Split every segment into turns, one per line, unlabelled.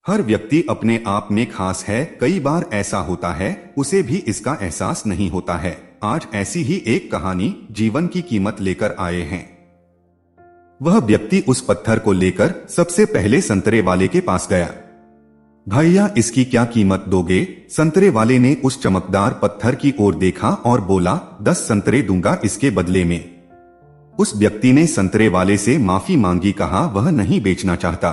हर व्यक्ति अपने आप में खास है। कई बार ऐसा होता है उसे भी इसका एहसास नहीं होता है। आज ऐसी ही एक कहानी जीवन की कीमत लेकर आए हैं। वह व्यक्ति उस पत्थर को लेकर सबसे पहले संतरे वाले के पास गया। भैया, इसकी क्या कीमत दोगे? संतरे वाले ने उस चमकदार पत्थर की ओर देखा और बोला, 10 संतरे दूंगा इसके बदले में। उस व्यक्ति ने संतरे वाले से माफी मांगी, कहा वह नहीं बेचना चाहता।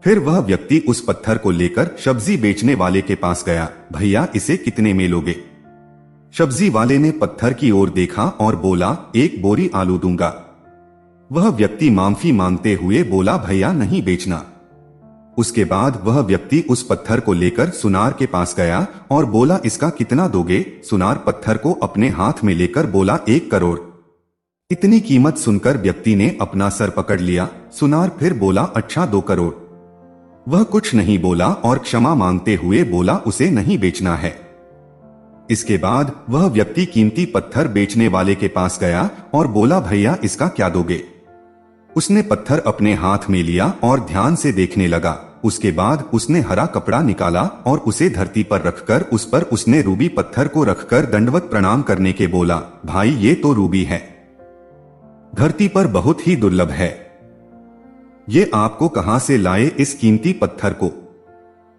फिर वह व्यक्ति उस पत्थर को लेकर सब्जी बेचने वाले के पास गया। भैया, इसे कितने में लोगे? सब्जी वाले ने पत्थर की ओर देखा और बोला, 1 बोरी आलू दूंगा। वह व्यक्ति माफी मांगते हुए बोला, भैया नहीं बेचना। उसके बाद वह व्यक्ति उस पत्थर को लेकर सुनार के पास गया और बोला, इसका कितना दोगे? सुनार पत्थर को अपने हाथ में लेकर बोला, 1 करोड़। इतनी कीमत सुनकर व्यक्ति ने अपना सर पकड़ लिया। सुनार फिर बोला, अच्छा 2 करोड़। वह कुछ नहीं बोला और क्षमा मांगते हुए बोला, उसे नहीं बेचना है। इसके बाद वह व्यक्ति कीमती पत्थर बेचने वाले के पास गया और बोला, भैया इसका क्या दोगे? उसने पत्थर अपने हाथ में लिया और ध्यान से देखने लगा। उसके बाद उसने हरा कपड़ा निकाला और उसे धरती पर रखकर उस पर उसने रूबी पत्थर को रखकर दंडवत प्रणाम करने के बोला, भाई ये तो रूबी है, धरती पर बहुत ही दुर्लभ है। ये आपको कहां से लाए इस कीमती पत्थर को?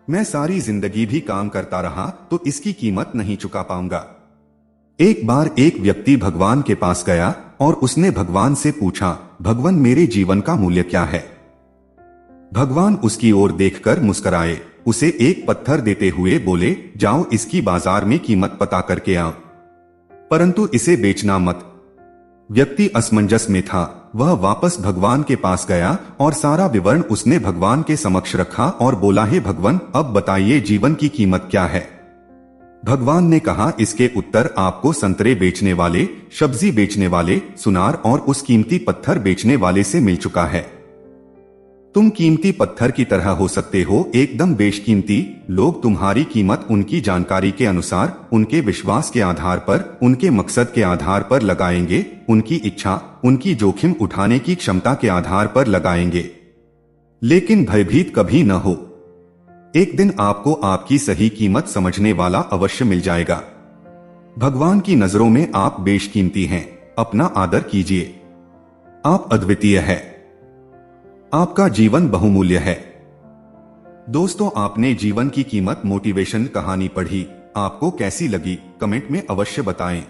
मैं सारी जिंदगी भी काम करता रहा तो इसकी कीमत नहीं चुका पाऊंगा। एक बार एक व्यक्ति भगवान के पास गया और उसने भगवान से पूछा, भगवान मेरे जीवन का मूल्य क्या है? भगवान उसकी ओर देखकर मुस्कुराए, उसे एक पत्थर देते हुए बोले, जाओ इसकी बाजार में कीमत पता करके आओ, परंतु इसे बेचना मत। व्यक्ति असमंजस में था। वह वापस भगवान के पास गया और सारा विवरण उसने भगवान के समक्ष रखा और बोला, हे भगवान, अब बताइए जीवन की कीमत क्या है? भगवान ने कहा, इसके उत्तर आपको संतरे बेचने वाले, सब्जी बेचने वाले, सुनार और उस कीमती पत्थर बेचने वाले से मिल चुका है। तुम कीमती पत्थर की तरह हो सकते हो, एकदम बेशकीमती। लोग तुम्हारी कीमत उनकी जानकारी के अनुसार, उनके विश्वास के आधार पर, उनके मकसद के आधार पर लगाएंगे, उनकी इच्छा, उनकी जोखिम उठाने की क्षमता के आधार पर लगाएंगे। लेकिन भयभीत कभी न हो, एक दिन आपको आपकी सही कीमत समझने वाला अवश्य मिल जाएगा। भगवान की नजरों में आप बेशकीमती हैं। अपना आदर कीजिए। आप अद्वितीय हैं। आपका जीवन बहुमूल्य है। दोस्तों, आपने जीवन की कीमत मोटिवेशन कहानी पढ़ी। आपको कैसी लगी? कमेंट में अवश्य बताएं।